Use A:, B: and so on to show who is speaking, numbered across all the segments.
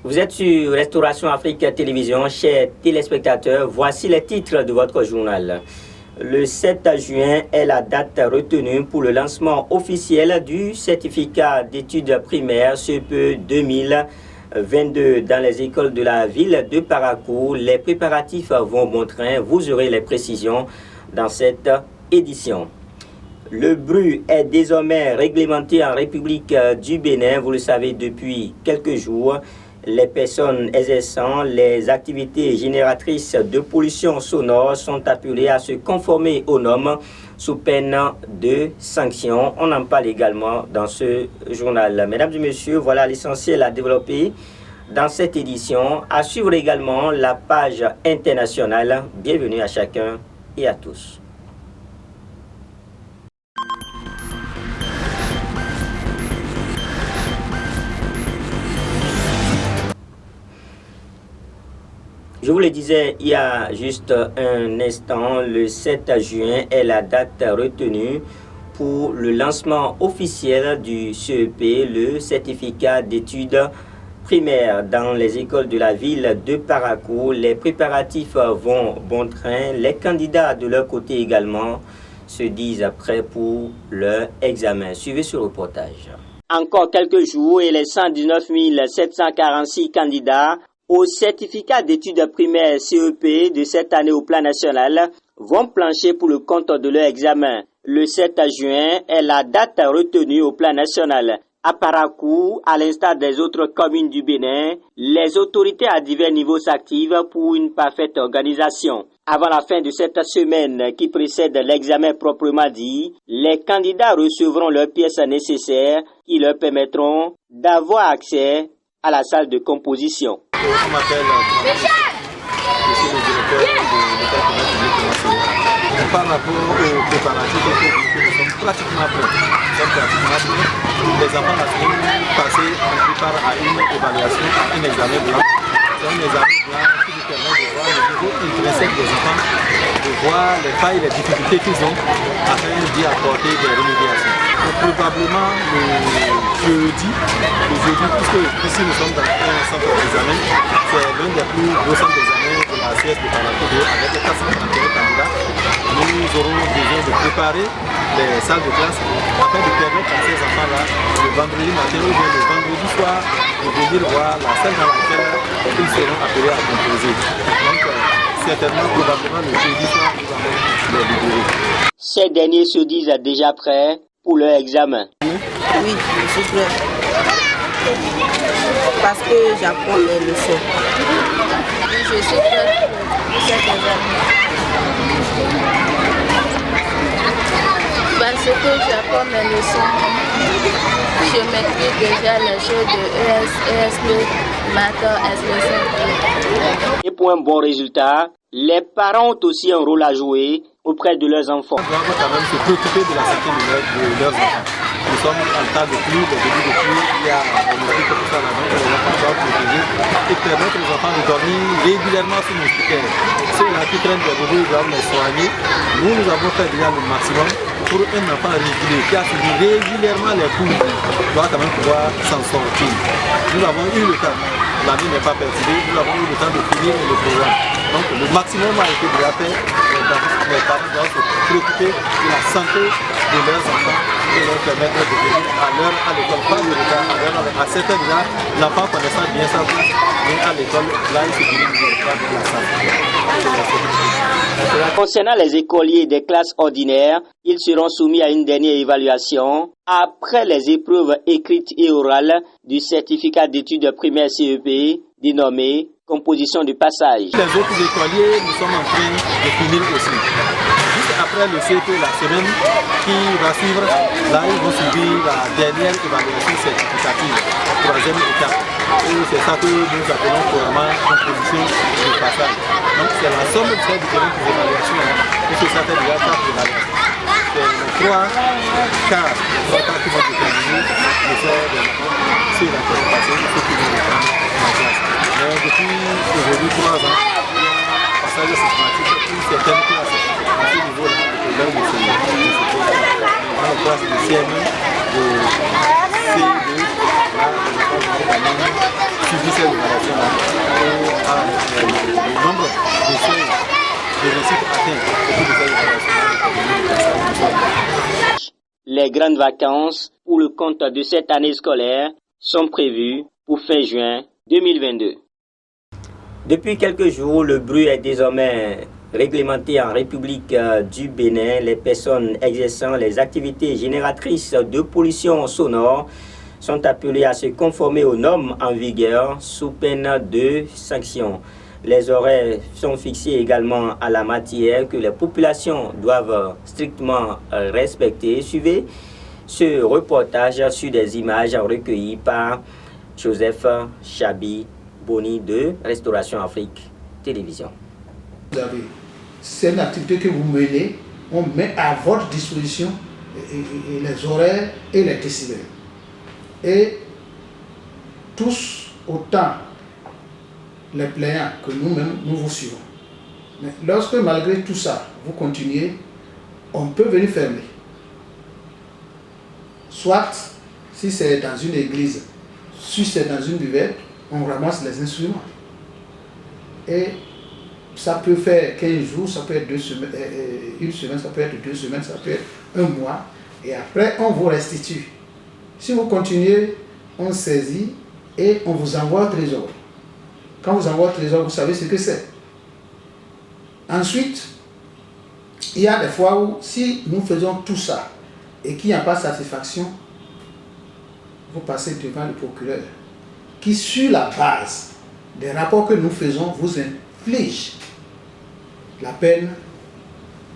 A: Vous êtes sur Restauration Afrique Télévision, chers téléspectateurs. Voici les titres de votre journal. Le 7 juin est la date retenue pour le lancement officiel du certificat d'études primaires CEP 2022 dans les écoles de la ville de Parakou. Les préparatifs vont bon train. Vous aurez les précisions dans cette édition. Le BRU est désormais réglementé en République du Bénin, vous le savez depuis quelques jours. Les personnes exerçant les activités génératrices de pollution sonore sont appelées à se conformer aux normes sous peine de sanctions. On en parle également dans ce journal. Mesdames et messieurs, voilà l'essentiel à développer dans cette édition. À suivre également la page internationale. Bienvenue à chacun et à tous. Je vous le disais il y a juste un instant, le 7 juin est la date retenue pour le lancement officiel du CEP, le certificat d'études primaires dans les écoles de la ville de Parakou. Les préparatifs vont bon train. Les candidats de leur côté également se disent prêts pour leur examen. Suivez ce reportage. Encore quelques jours et les 119 746 candidats au certificat d'études primaires CEP de cette année au plan national vont plancher pour le compte de leur examen. Le 7 juin est la date retenue au plan national. À Parakou, à l'instar des autres communes du Bénin, les autorités à divers niveaux s'activent pour une parfaite organisation. Avant la fin de cette semaine qui précède l'examen proprement dit, les candidats recevront leurs pièces nécessaires qui leur permettront d'avoir accès à la salle de composition.
B: Je m'appelle je suis le directeur de l'école commerce publique de Marseille. Par rapport aux préparatifs, nous sommes pratiquement prêts. Les enfants la semaine passée ont pris part à une évaluation, à un examen blanc. C'est un examen blanc qui nous permet de voir le niveau intrinsèque des enfants, de voir les failles, les difficultés qu'ils ont afin d'y apporter des remédiations. Probablement le jeudi, puisque ici nous sommes dans un centre d'examen, c'est l'un des plus gros centres d'examen de la CS de Parakou avec les 431 candidats. Nous aurons besoin de préparer les salles de classe afin de permettre à ces enfants-là le vendredi matin ou bien le vendredi soir de venir voir la salle dans laquelle ils seront appelés à composer. Donc certainement, probablement le jeudi soir, nous allons les libérer.
A: Ces derniers se disent déjà prêts pour leur examen.
C: Oui, je suis prêt. Parce que j'apprends les leçons. Oui, je suis prêt pour cet examen. Parce que j'apprends mes leçons. Je maîtrise déjà les choses de ES, ESP, maths, SP5.
A: Et pour un bon résultat, les parents ont aussi un rôle à jouer auprès de leurs enfants.
B: Ils doivent quand même se préoccuper de la santé de leurs enfants. Nous sommes en temps de pluie, le début de pluie, il y a un esprit comme ça là-dedans que les enfants doivent protéger et permettre aux enfants de dormir régulièrement sur nos critères. Ceux-là qui prennent des bébés, ils doivent les soigner. Nous avons fait déjà le maximum pour un enfant régulier qui a suivi régulièrement les cours, doit quand même pouvoir s'en sortir. Nous avons eu le temps, l'année n'est pas perturbée, nous avons eu le temps de finir le programme. Donc le maximum a été déjà fait. Les parents doivent se préoccuper de la santé de leurs enfants et leur permettre de venir à l'heure à l'école, pas de retard, à 7 heures déjà, l'enfant connaissant bien sa place, mais à l'école, là il se dirige vers la salle.
A: Concernant les écoliers des classes ordinaires, ils seront soumis à une dernière évaluation après les épreuves écrites et orales du certificat d'études primaires CEP dénommé composition du passage.
B: Les autres écoliers, nous sommes en train de finir aussi. Juste après le CEP, la semaine qui va suivre, là ils vont subir la dernière évaluation certificative, troisième étape. Et c'est ça que nous appelons couramment composition du passage. Donc c'est la somme de ces différentes évaluations, puisque ça fait déjà 4 évaluations. C'est les 3 quarts qui vont déterminer le sort de ceux qui ont passé, ceux qui vont reprendre en classe. Mais depuis aujourd'hui 3 ans, il y a un passage systématique pour certaines classes. À ce niveau-là, le problème de ce dans les classes de CM1, de C2, là, on va suivi ces dégradations-là, le nombre de choses, de réussites atteintes au cours de ces dégradations-là.
A: Les grandes vacances pour le compte de cette année scolaire sont prévues pour fin juin 2022. Depuis quelques jours, le bruit est désormais réglementé en République du Bénin. Les personnes exerçant les activités génératrices de pollution sonore sont appelées à se conformer aux normes en vigueur sous peine de sanctions. Les horaires sont fixés également à la matière que les populations doivent strictement respecter. Suivez ce reportage sur des images recueillies par Joseph Chabi Boni de Restauration Afrique Télévision.
D: C'est une activité que vous menez, on met à votre disposition les horaires et les décibels. Et tous, autant les plaignants que nous-mêmes, nous vous suivons. Mais lorsque malgré tout ça, vous continuez, on peut venir fermer. Soit, si c'est dans une église, si c'est dans une buvette, on ramasse les instruments. Et ça peut faire 15 jours, ça peut être 2 semaines, une semaine, ça peut être 2 semaines, ça peut être un mois. Et après, on vous restitue. Si vous continuez, on saisit et on vous envoie au trésor. Quand vous envoie au trésor, vous savez ce que c'est. Ensuite, il y a des fois où, si nous faisons tout ça et qu'il n'y a pas satisfaction, vous passez devant le procureur qui, sur la base des rapports que nous faisons, vous inflige la peine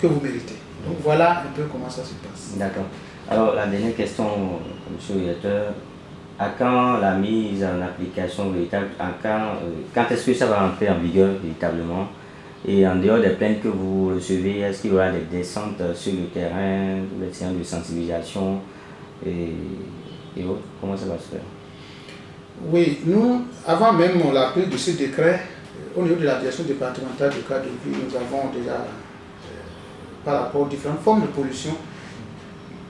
D: que vous méritez. Donc voilà un peu comment ça se passe.
A: D'accord. Alors la dernière question, M. le directeur, à quand la mise en application véritable, quand est-ce que ça va entrer en vigueur véritablement? Et en dehors des plaintes que vous recevez, est-ce qu'il y aura des descentes sur le terrain, des séances de sensibilisation et autres? Comment ça va se faire?
D: Oui, nous, avant même la prise de ce décret, au niveau de la direction départementale du cadre de vie, nous avons déjà, par rapport aux différentes formes de pollution,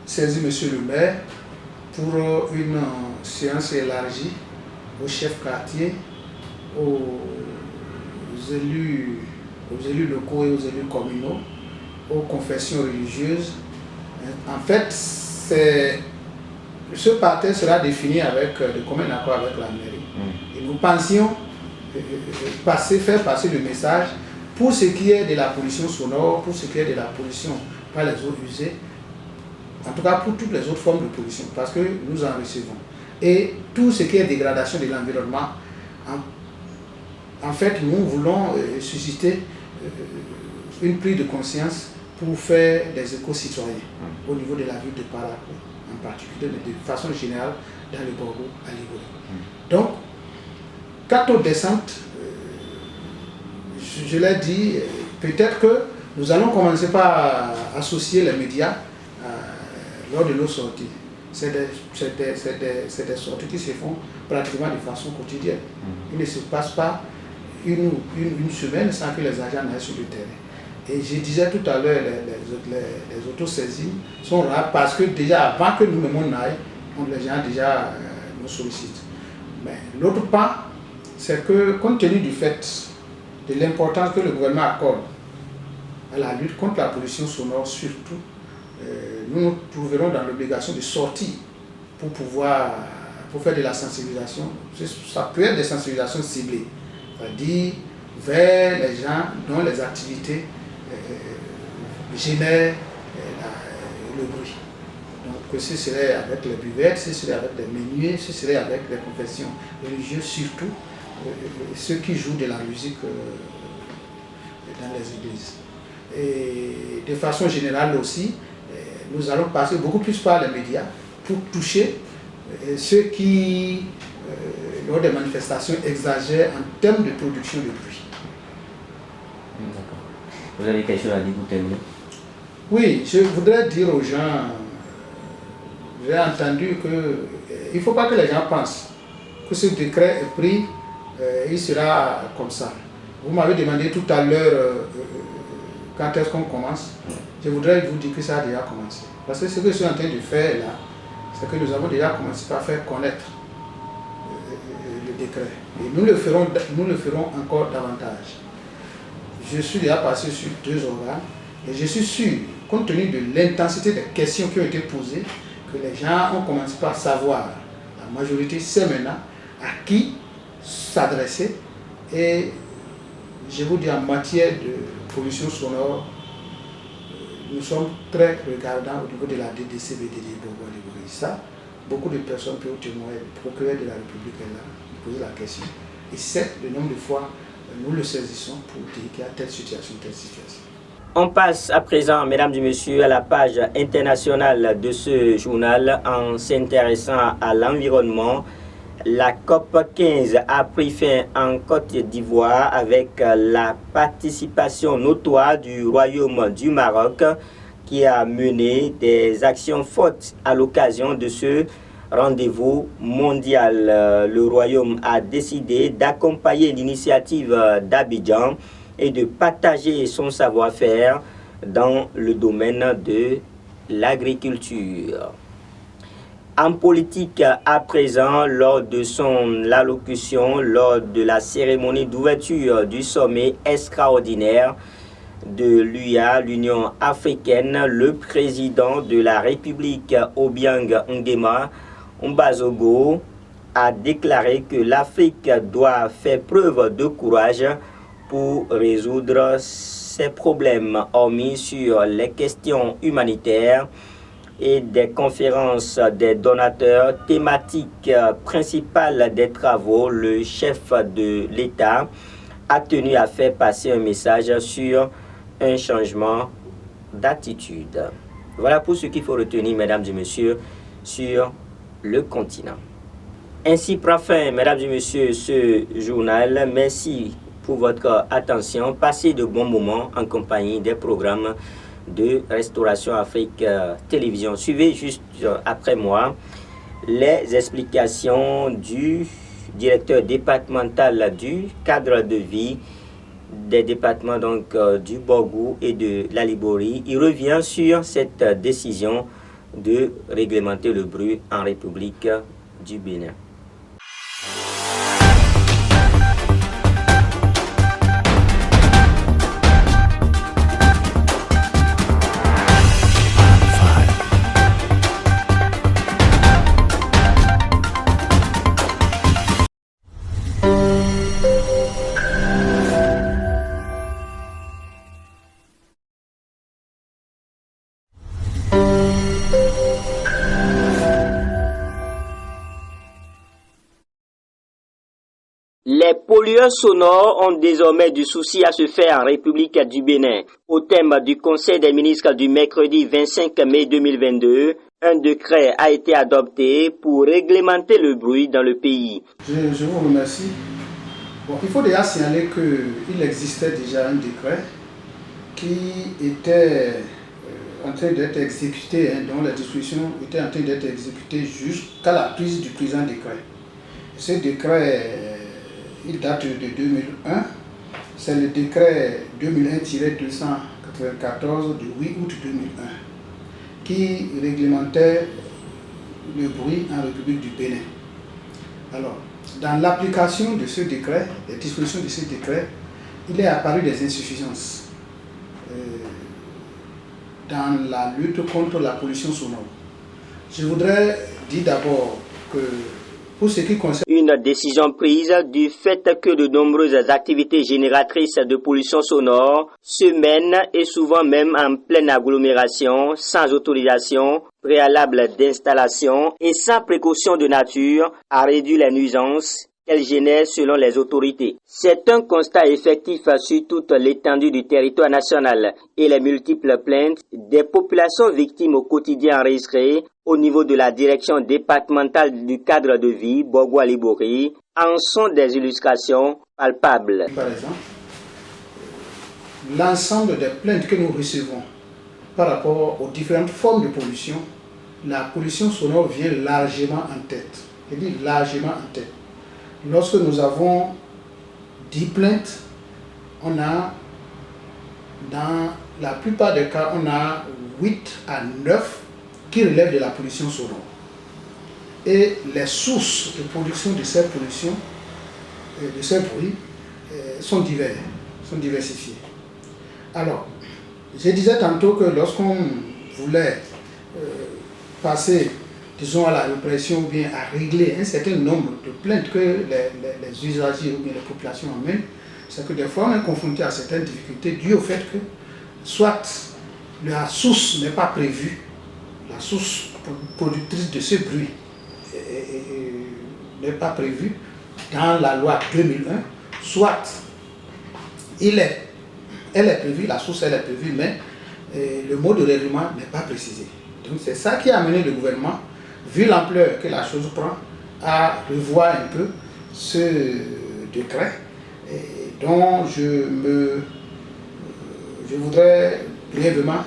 D: saisi M. le maire pour une séance élargie aux chefs quartiers, aux élus locaux et aux élus communaux, aux confessions religieuses. En fait, ce parterre sera défini de commun accord avec la mairie. Et nous pensions faire passer le message pour ce qui est de la pollution sonore, pour ce qui est de la pollution par les eaux usées, en tout cas pour toutes les autres formes de pollution, parce que nous en recevons. Et tout ce qui est dégradation de l'environnement, en fait, nous voulons susciter une prise de conscience pour faire des éco-citoyens au niveau de la ville de Parakou, en particulier, mais de façon générale dans le Borgo à Ligouri. Donc, quant aux descentes, je l'ai dit, peut-être que nous allons commencer par associer les médias lors de nos sorties. C'est des sorties qui se font pratiquement de façon quotidienne. Il ne se passe pas une semaine sans que les agents n'aillent sur le terrain. Et je disais tout à l'heure, les autosaisines sont rares parce que déjà avant que nous-mêmes on aille, les gens déjà nous sollicitent. Mais l'autre pas, c'est que compte tenu du fait de l'importance que le gouvernement accorde à la lutte contre la pollution sonore surtout, nous nous trouverons dans l'obligation de sortir pour faire de la sensibilisation. Ça peut être des sensibilisations ciblées, c'est-à-dire vers les gens dont les activités génèrent le bruit. Donc ce serait avec les buvettes, ce serait avec les menuets, ce serait avec les confessions religieuses, surtout ceux qui jouent de la musique dans les églises. Et de façon générale aussi, nous allons passer beaucoup plus par les médias pour toucher ceux qui, lors des manifestations, exagèrent en termes de production de bruit.
A: D'accord. Vous avez quelque chose à dire pour terminer?
D: Oui, je voudrais dire aux gens, j'ai entendu qu'il ne faut pas que les gens pensent que ce décret est pris, il sera comme ça. Vous m'avez demandé tout à l'heure quand est-ce qu'on commence. Je voudrais vous dire que ça a déjà commencé. Parce que ce que je suis en train de faire là, c'est que nous avons déjà commencé par faire connaître le décret. Et nous le ferons encore davantage. Je suis déjà passé sur 2 organes et je suis sûr, compte tenu de l'intensité des questions qui ont été posées, que les gens ont commencé par savoir, la majorité sait maintenant à qui s'adresser. Et je vous dis, en matière de pollution sonore, nous sommes très regardants au niveau de la DDC-BDD Bobo-Libouri. Ça, beaucoup de personnes peuvent témoigner, le procureur de la République est là, poser la question. Et c'est le nombre de fois nous le saisissons pour dire qu'il y a telle situation, telle situation.
A: On passe à présent, mesdames et messieurs, à la page internationale de ce journal en s'intéressant à l'environnement. La COP 15 a pris fin en Côte d'Ivoire avec la participation notoire du Royaume du Maroc qui a mené des actions fortes à l'occasion de ce rendez-vous mondial. Le Royaume a décidé d'accompagner l'initiative d'Abidjan et de partager son savoir-faire dans le domaine de l'agriculture. En politique, à présent, lors de son allocution, lors de la cérémonie d'ouverture du sommet extraordinaire de l'UA, l'Union africaine, le président de la République, Obiang Nguema Mbazogo, a déclaré que l'Afrique doit faire preuve de courage pour résoudre ses problèmes, hormis sur les questions humanitaires et des conférences des donateurs thématiques principales des travaux. Le chef de l'État a tenu à faire passer un message sur un changement d'attitude. Voilà pour ce qu'il faut retenir, mesdames et messieurs, sur le continent. Ainsi prend fin, mesdames et messieurs, ce journal. Merci pour votre attention. Passez de bons moments en compagnie des programmes de Restauration Afrique Télévision. Suivez juste après moi les explications du directeur départemental du cadre de vie des départements donc du Borgou et de la Liborie. Il revient sur cette décision de réglementer le bruit en République du Bénin. Les pollueurs sonores ont désormais du souci à se faire en République du Bénin. Au thème du Conseil des ministres du mercredi 25 mai 2022, un décret a été adopté pour réglementer le bruit dans le pays.
D: Je vous remercie. Bon, il faut déjà signaler qu'il existait déjà un décret qui était en train d'être exécuté, dont la disposition était en train d'être exécutée jusqu'à la prise du présent décret. Ce décret, il date de 2001, c'est le décret 2001-294 du 8 août 2001 qui réglementait le bruit en République du Bénin. Alors, dans l'application de ce décret, les dispositions de ce décret, il est apparu des insuffisances dans la lutte contre la pollution sonore. Je voudrais dire d'abord que pour ce qui concerne
A: une décision prise du fait que de nombreuses activités génératrices de pollution sonore se mènent et souvent même en pleine agglomération, sans autorisation préalable d'installation et sans précaution de nature, a réduit les nuisances qu'elles génèrent selon les autorités. C'est un constat effectif sur toute l'étendue du territoire national et les multiples plaintes des populations victimes au quotidien enregistrées au niveau de la direction départementale du cadre de vie, Borgou-Liborie, en sont des illustrations palpables.
D: Par exemple, l'ensemble des plaintes que nous recevons par rapport aux différentes formes de pollution, la pollution sonore vient largement en tête. Je dis largement en tête. Lorsque nous avons 10 plaintes, on a, dans la plupart des cas, on a 8 à 9 qui relèvent de la pollution sonore. Et les sources de production de cette pollution de ces bruits sont diversifiés. Alors, je disais tantôt que lorsqu'on voulait passer, disons, à la répression ou bien à régler un certain nombre de plaintes que les usagers ou bien les populations amènent, c'est que des fois on est confronté à certaines difficultés dues au fait que soit la source n'est pas prévue, la source productrice de ce bruit n'est pas prévue dans la loi 2001, soit elle est prévue, la source elle est prévue, mais le mode de règlement n'est pas précisé. Donc c'est ça qui a amené le gouvernement, vu l'ampleur que la chose prend, à revoir un peu ce décret dont je voudrais brièvement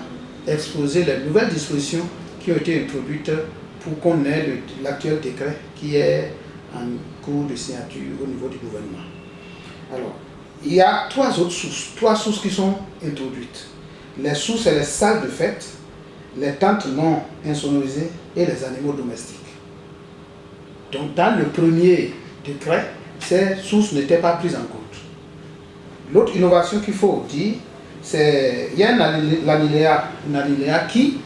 D: exposer les nouvelles dispositions qui ont été introduites pour qu'on ait l'actuel décret qui est en cours de signature au niveau du gouvernement. Alors, il y a trois sources qui sont introduites. Les sources, c'est les salles de fête, les tentes non insonorisées et les animaux domestiques. Donc, dans le premier décret, ces sources n'étaient pas prises en compte. L'autre innovation qu'il faut dire, c'est qu'il y a un alinéa qui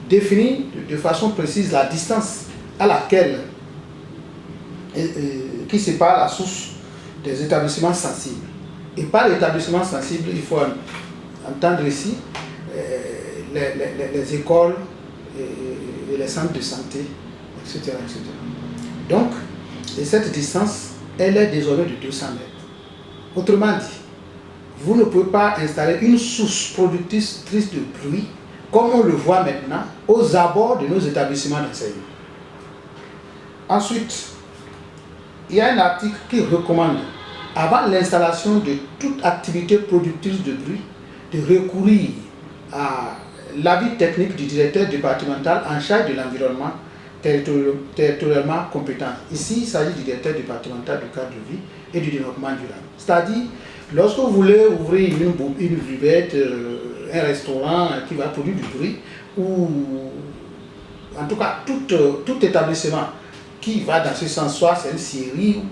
D: définit de façon précise la distance à laquelle qui sépare la source des établissements sensibles. Et par établissement sensible, il faut entendre ici les écoles et les centres de santé, etc. etc. Donc, cette distance, elle est désormais de 200 mètres. Autrement dit, vous ne pouvez pas installer une source productrice de bruit, comme on le voit maintenant, aux abords de nos établissements d'enseignement. Ensuite, il y a un article qui recommande, avant l'installation de toute activité productrice de bruit, de recourir à l'avis technique du directeur départemental en charge de l'environnement territorialement compétent. Ici, il s'agit du directeur départemental du cadre de vie et du développement durable. C'est-à-dire, lorsque vous voulez ouvrir une buvette, un restaurant qui va produire du bruit, ou en tout cas tout établissement qui va dans ce sens, soit c'est une scierie, ou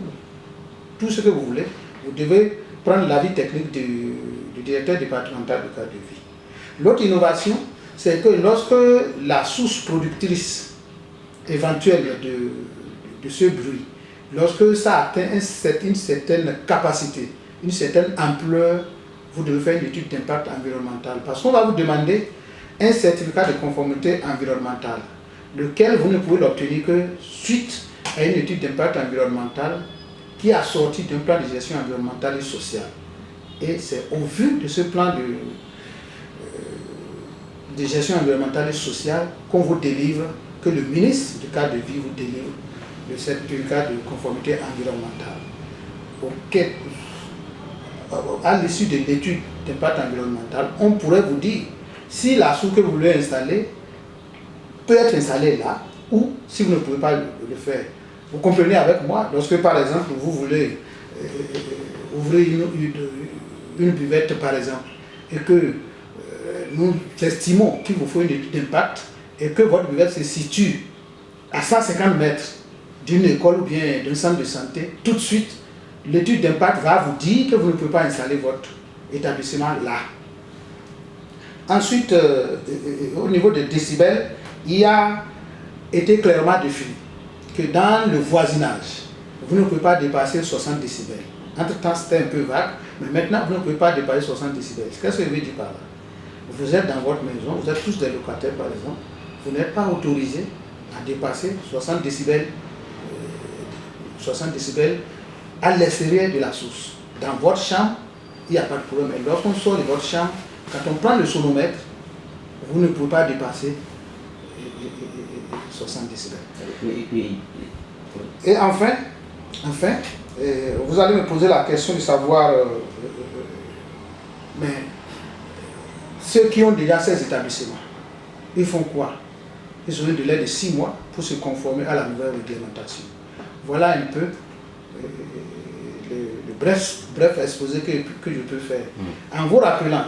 D: tout ce que vous voulez, vous devez prendre l'avis technique du directeur départemental du cadre de vie. L'autre innovation, c'est que lorsque la source productrice éventuelle de ce bruit, lorsque ça atteint une certaine capacité, une certaine ampleur, vous devez faire une étude d'impact environnemental. Parce qu'on va vous demander un certificat de conformité environnementale, lequel vous ne pouvez l'obtenir que suite à une étude d'impact environnemental qui est assortie d'un plan de gestion environnementale et sociale. Et c'est au vu de ce plan de gestion environnementale et sociale qu'on vous délivre, que le ministre du cadre de vie vous délivre le certificat de conformité environnementale. À l'issue de l'étude d'impact environnemental, on pourrait vous dire si la source que vous voulez installer peut être installée là, ou si vous ne pouvez pas le faire. Vous comprenez avec moi, lorsque par exemple vous voulez ouvrir une buvette par exemple, et que nous estimons qu'il vous faut une étude d'impact, et que votre buvette se situe à 150 mètres d'une école ou bien d'un centre de santé, tout de suite, l'étude d'impact va vous dire que vous ne pouvez pas installer votre établissement là. Ensuite, au niveau des décibels, il a été clairement défini que dans le voisinage, vous ne pouvez pas dépasser 60 décibels. Entre-temps, c'était un peu vague, mais maintenant, vous ne pouvez pas dépasser 60 décibels. Qu'est-ce que je veux dire par là? Vous êtes dans votre maison, vous êtes tous des locataires par exemple, vous n'êtes pas autorisé à dépasser 60 décibels à l'extérieur de la source. Dans votre chambre, il n'y a pas de problème. Et lorsqu'on sort de votre chambre, quand on prend le sonomètre, vous ne pouvez pas dépasser 60 décibels. Et enfin, vous allez me poser la question de savoir, mais ceux qui ont déjà ces établissements, ils font quoi? Ils ont un délai de 6 mois pour se conformer à la nouvelle réglementation. Voilà un peu le bref exposé que je peux faire. En vous rappelant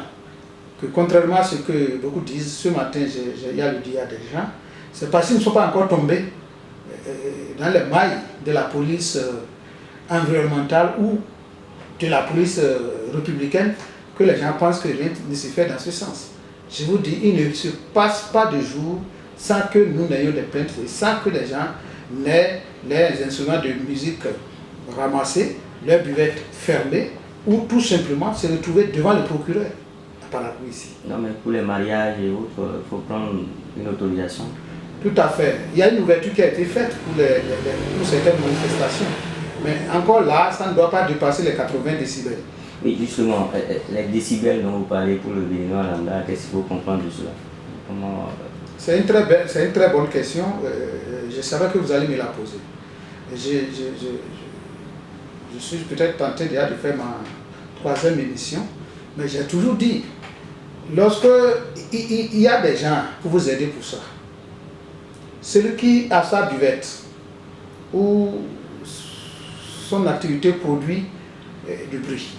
D: que contrairement à ce que beaucoup disent, ce matin, il y a le dit à des gens, c'est parce qu'ils ne sont pas encore tombés dans les mailles de la police environnementale ou de la police républicaine que les gens pensent que rien ne se fait dans ce sens. Je vous dis, il ne se passe pas de jour sans que nous n'ayons des plaintes et sans que les gens n'aient les instruments de musique ramassés, leurs buvettes fermées ou tout simplement se retrouver devant le procureur à Parakou ici.
A: Non, mais pour les mariages et autres, il faut prendre une autorisation.
D: Tout à fait. Il y a une ouverture qui a été faite pour certaines manifestations. Mais encore là, ça ne doit pas dépasser les 80 décibels.
A: Oui, justement, les décibels dont vous parlez pour le Béninois lambda, qu'est-ce qu'il faut comprendre de cela? Comment...
D: C'est une très bonne question. Je savais que vous allez me la poser. Je suis peut-être tenté déjà de faire ma 3e émission, mais j'ai toujours dit, lorsque il y a des gens pour vous aider pour ça, celui qui a sa buvette ou son activité produit du bruit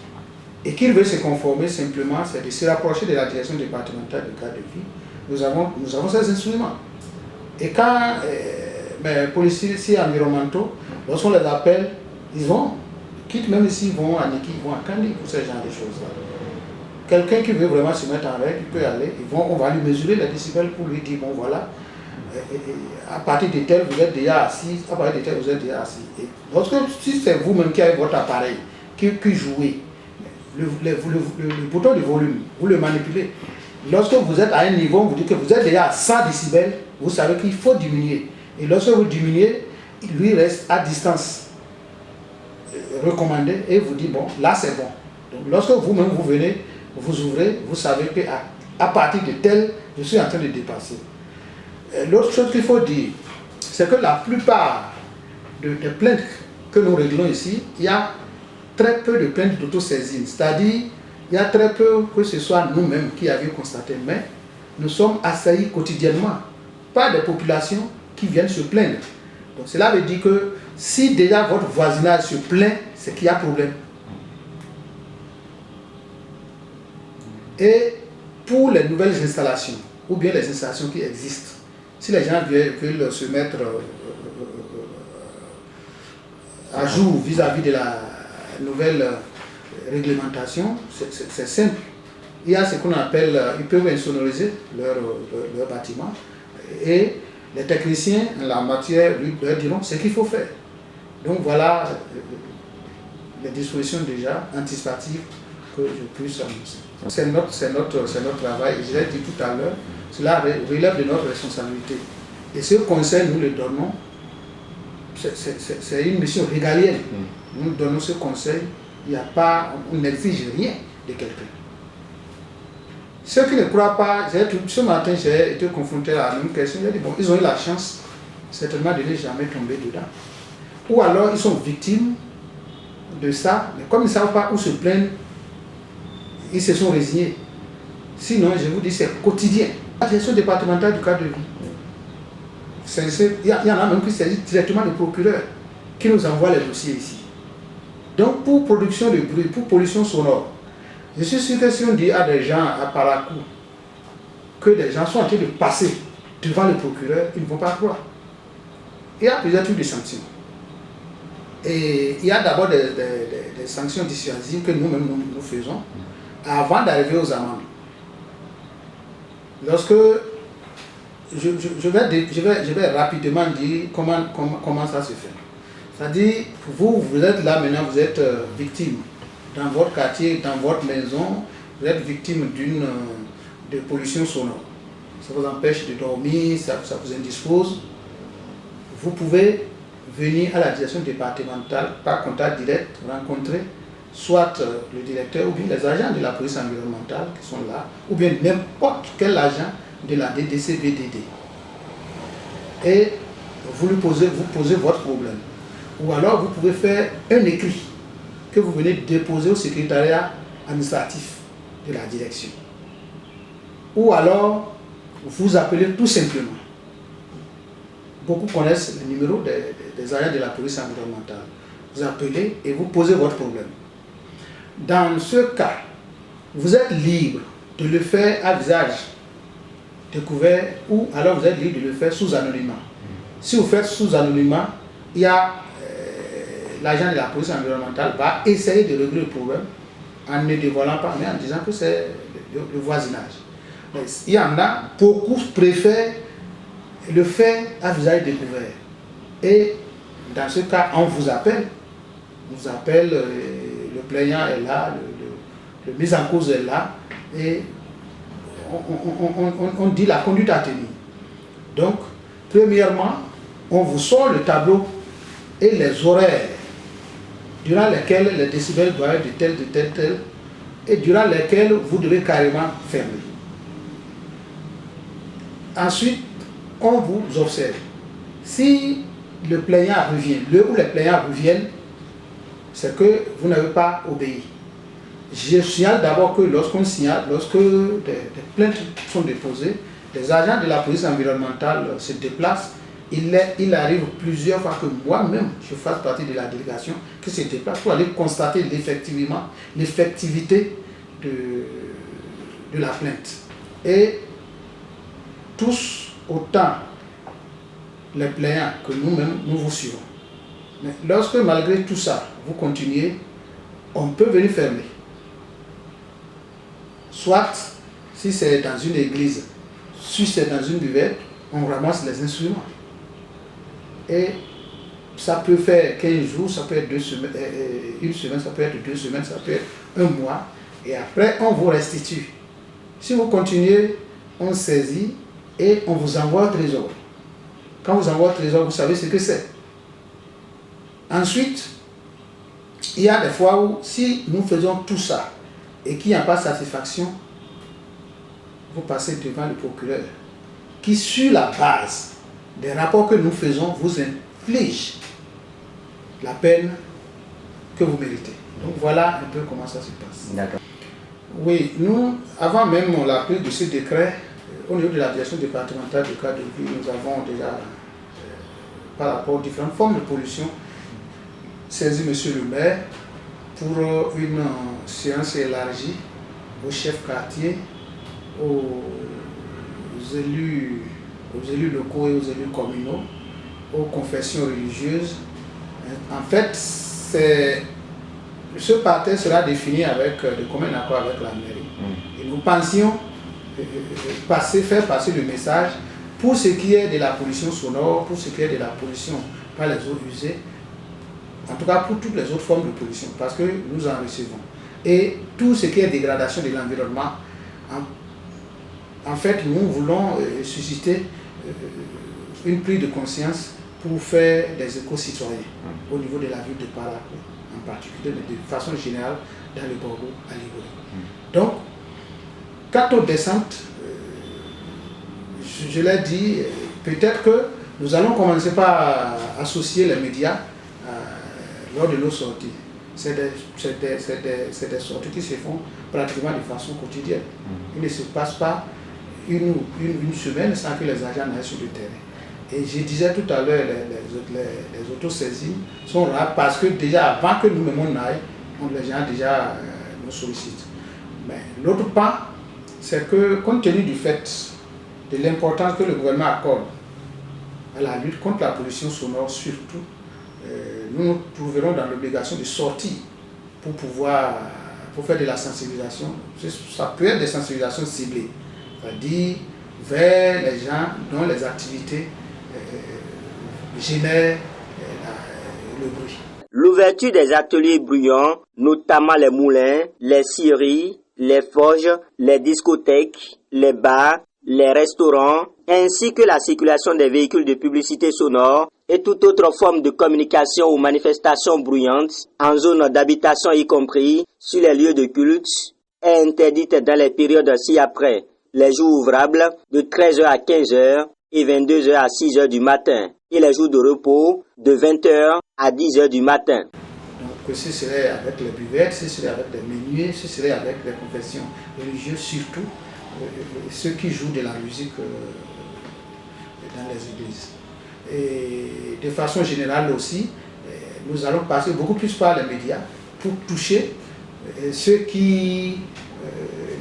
D: et qu'il veut se conformer simplement, c'est de se rapprocher de la direction départementale de cadre de vie. Nous avons ces instruments. Et quand mes policiers environnementaux, lorsqu'on les appelle, ils vont, quitte même s'ils vont à Niki, ils vont à Kandi pour ce genre de choses-là. Quelqu'un qui veut vraiment se mettre en règle, il peut aller, on va lui mesurer les décibels pour lui dire, bon voilà, à partir de tel vous êtes déjà assis, à partir de tel vous êtes déjà assis. Et lorsque, si c'est vous-même qui avez votre appareil, qui jouez, le bouton de volume, vous le manipulez. Lorsque vous êtes à un niveau, vous dites que vous êtes déjà à 100 décibels, vous savez qu'il faut diminuer. Et lorsque vous diminuez, lui reste à distance recommandée et vous dit bon, là c'est bon. Donc lorsque vous-même vous venez, vous ouvrez, vous savez qu'à partir de tel, je suis en train de dépasser. L'autre chose qu'il faut dire, c'est que la plupart des plaintes que nous réglons ici, il y a très peu de plaintes d'autosaisine. C'est-à-dire, il y a très peu que ce soit nous-mêmes qui avions constaté, mais nous sommes assaillis quotidiennement par des populations qui viennent se plaindre. Donc cela veut dire que si déjà votre voisinage se plaint, c'est qu'il y a problème. Et pour les nouvelles installations, ou bien les installations qui existent, si les gens veulent se mettre à jour vis-à-vis de la nouvelle réglementation, c'est simple. Il y a ce qu'on appelle, ils peuvent insonoriser leur bâtiment et les techniciens en la matière leur diront ce qu'il faut faire. Donc voilà les dispositions déjà anticipatives que je puisse annoncer. C'est notre travail, et je l'ai dit tout à l'heure, cela relève de notre responsabilité. Et ce conseil, nous le donnons, c'est une mission régalienne. Nous donnons ce conseil, on n'exige rien de quelqu'un. Ceux qui ne croient pas, ce matin j'ai été confronté à la même question, j'ai dit bon, ils ont eu la chance certainement de ne jamais tomber dedans. Ou alors ils sont victimes de ça, mais comme ils ne savent pas où se plaindre, ils se sont résignés. Sinon, je vous dis, c'est quotidien. La gestion départementale du cadre de vie. Il y en a même qui saisissent directement le procureur qui nous envoie les dossiers ici. Donc, pour production de bruit, pour pollution sonore, je suis sûr que si on dit à des gens à Parakou que des gens sont en train de passer devant le procureur, ils ne vont pas croire. Il y a plusieurs types de sanctions. Et il y a d'abord des sanctions dissuasives que nous-mêmes nous faisons avant d'arriver aux amendes. Lorsque je vais rapidement dire comment ça se fait. C'est-à-dire, vous êtes là maintenant, vous êtes victime dans votre quartier, dans votre maison, vous êtes victime de pollution sonore. Ça vous empêche de dormir, ça vous indispose. Vous pouvez venir à la direction départementale par contact direct, rencontrer soit le directeur ou bien les agents de la police environnementale qui sont là, ou bien n'importe quel agent de la DDC-VDD. Et vous posez votre problème. Ou alors vous pouvez faire un écrit que vous venez déposer au secrétariat administratif de la direction. Ou alors vous appelez tout simplement. Beaucoup connaissent le numéro des agents de la police environnementale. Vous appelez et vous posez votre problème. Dans ce cas, vous êtes libre de le faire à visage découvert ou alors vous êtes libre de le faire sous anonymat. Si vous faites sous anonymat, il y a l'agent de la police environnementale va essayer de régler le problème en ne dévoilant pas, mais en disant que c'est le voisinage. Mais il y en a, beaucoup préfèrent le faire à visage découvert. Et dans ce cas, on vous appelle, le plaignant est là, le mis en cause est là, et on dit la conduite à tenir. Donc, premièrement, on vous sort le tableau et les horaires durant lesquels les décibels doivent être de tel, et durant lesquels vous devez carrément fermer. Ensuite, on vous observe. Si le plaignant revient, le ou les plaignants reviennent, c'est que vous n'avez pas obéi. Je signale d'abord que lorsque des plaintes sont déposées, les agents de la police environnementale se déplacent. Il arrive plusieurs fois que moi-même, je fasse partie de la délégation qui se déplace pour aller constater l'effectivité de la plainte. Et tous, autant les plaignants que nous-mêmes, nous vous suivons. Mais lorsque malgré tout ça, vous continuez, on peut venir fermer. Soit, si c'est dans une église, si c'est dans une buvette, on ramasse les instruments. Et ça peut faire 15 jours, ça peut être 2 semaines, une semaine, ça peut être 2 semaines, ça peut être 1 mois. Et après, on vous restitue. Si vous continuez, on saisit et on vous envoie au trésor. Quand vous envoie au trésor, vous savez ce que c'est. Ensuite, il y a des fois où, si nous faisons tout ça et qu'il n'y a pas de satisfaction, vous passez devant le procureur qui, sur la base des rapports que nous faisons, vous inflige la peine que vous méritez. Donc voilà un peu comment ça se passe.
A: D'accord.
D: Oui, nous, avant même la prise de ce décret, au niveau de la direction départementale du cadre de vie, nous avons déjà, par rapport aux différentes formes de pollution, saisi M. le maire pour une séance élargie aux chefs quartiers, aux élus locaux et aux élus communaux, aux confessions religieuses. En fait, ce parterre sera défini de commun accord avec la mairie. Et nous pensions faire passer le message pour ce qui est de la pollution sonore, pour ce qui est de la pollution par les eaux usées, en tout cas pour toutes les autres formes de pollution, parce que nous en recevons. Et tout ce qui est dégradation de l'environnement, en fait, nous voulons susciter une prise de conscience pour faire des éco-citoyens au niveau de la ville de Parakou, en particulier, mais de façon générale dans le Borgo à Livouré. Donc, quant aux descentes, je l'ai dit, peut-être que nous allons commencer par associer les médias lors de nos sorties. C'est des sorties qui se font pratiquement de façon quotidienne. Il ne se passe pas une semaine sans que les agents n'aillent sur le terrain. Et je disais tout à l'heure, les autosaisines sont rares parce que déjà avant que nous-mêmes on aille, les gens déjà nous sollicitent. Mais l'autre part, c'est que compte tenu du fait de l'importance que le gouvernement accorde à la lutte contre la pollution sonore surtout, nous nous trouverons dans l'obligation de sortir pour faire de la sensibilisation. Ça peut être des sensibilisations ciblées, c'est-à-dire vers les gens dont les activités génèrent le bruit.
A: L'ouverture des ateliers bruyants, notamment les moulins, les scieries, les forges, les discothèques, les bars, les restaurants, ainsi que la circulation des véhicules de publicité sonore et toute autre forme de communication ou manifestation bruyante, en zone d'habitation y compris, sur les lieux de culte, est interdite dans les périodes ci-après, les jours ouvrables de 13h à 15h et 22h à 6h du matin, et les jours de repos de 20h à 10h du matin.
D: Donc ce serait avec les buvettes, ce serait avec les menuets, ce serait avec les confessions religieuses surtout, ceux qui jouent de la musique dans les églises. Et de façon générale aussi, nous allons passer beaucoup plus par les médias pour toucher ceux qui,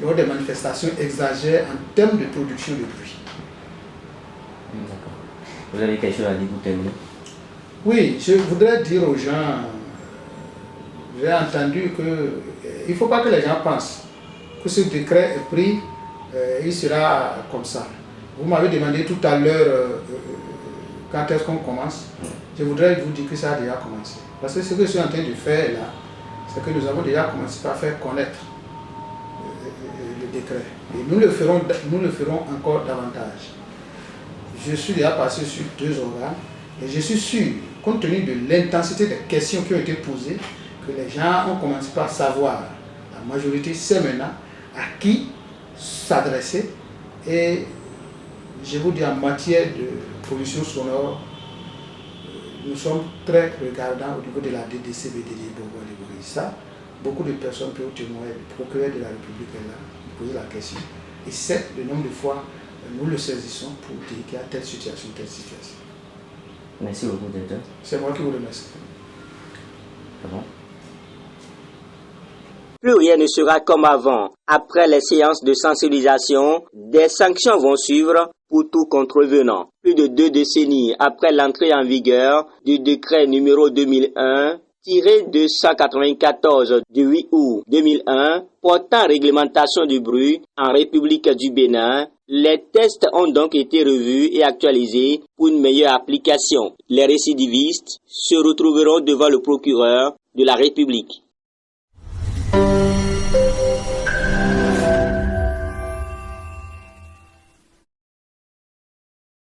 D: lors des manifestations, exagèrent en termes de production de bruit.
A: D'accord. Vous avez quelque chose à dire pour terminer?
D: Oui, je voudrais dire aux gens j'ai entendu qu'il ne faut pas que les gens pensent que ce décret est pris, il sera comme ça. Vous m'avez demandé tout à l'heure quand est-ce qu'on commence. Je voudrais vous dire que ça a déjà commencé. Parce que ce que je suis en train de faire là, c'est que nous avons déjà commencé par faire connaître le décret. Et nous le ferons encore davantage. Je suis déjà passé sur 2 organes et je suis sûr, compte tenu de l'intensité des questions qui ont été posées, que les gens ont commencé par savoir. La majorité sait maintenant à qui s'adresser. Et je vous dis, en matière de pollution sonore, nous sommes très regardants au niveau de la DDC-BDD Bourgogne-Bourgogne. Ça, beaucoup de personnes peuvent témoigner. Le procureur de la République est là, il pose la question. Et c'est le nombre de fois nous le saisissons pour dire qu'il y a telle situation, telle situation.
A: Merci beaucoup, directeur.
D: C'est moi qui vous remercie.
A: C'est bon. Plus rien ne sera comme avant. Après les séances de sensibilisation, des sanctions vont suivre pour tout contrevenant. Plus de 2 décennies après l'entrée en vigueur du décret numéro 2001-294 du 8 août 2001 portant réglementation du bruit en République du Bénin, les tests ont donc été revus et actualisés pour une meilleure application. Les récidivistes se retrouveront devant le procureur de la République.